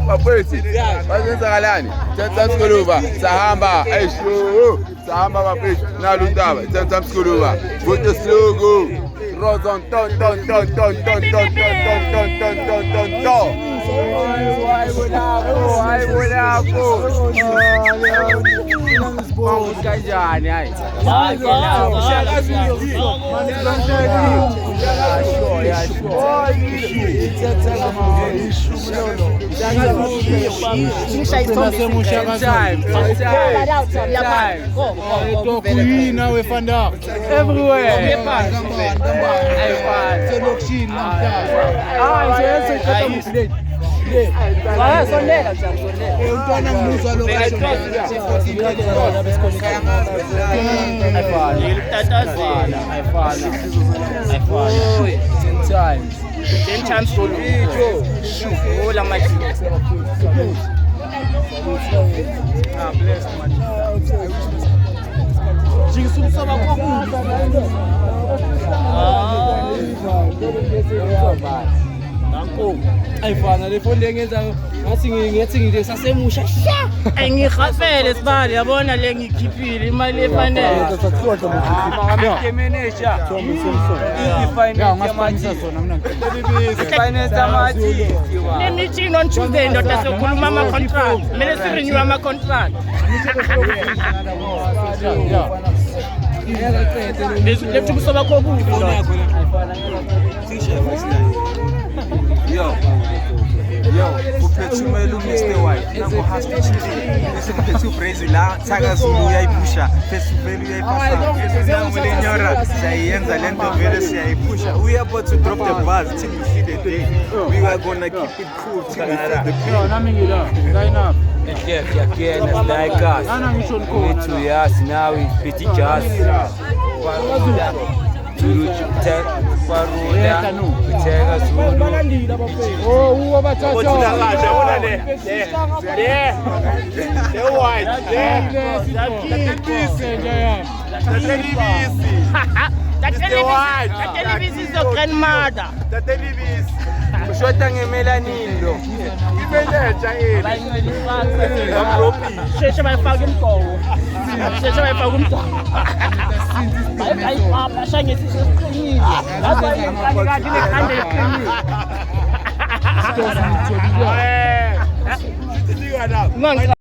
bafethu bazenzakalani Tsamskuluba sahamba ayisho sahamba bafethu nalo untaba Tsamskuluba futhi slogo Rozon ton kanjani hayi Ten times to all of my ayifana le phone lengenza ngathi ngithi sasemusha engihafele sibali yabona le ngikhiphile imali efanele manager finance amathi le meeting on Tuesday ndoda sokhuluma ama contract mele sirenew ama contract lethu kusoba kokuphi Yo, uphethumela Mr. White nabo hostage esiphethu Brazil la thaka Zulu uyayipusha festival uyayipasa ngilenyora siyenza lento vele siyayipusha we are about to drop the bars till we see the day we are gonna keep it cool till we see the day nami ngila line up again like us to us now is pretty jazz Ushota ngemelanindo ibeletha sheshe bayifaka imgowo sheshe bayifaka umdaka ayipapa shangethi sesiqinile lapha iqali nekhanda iqinile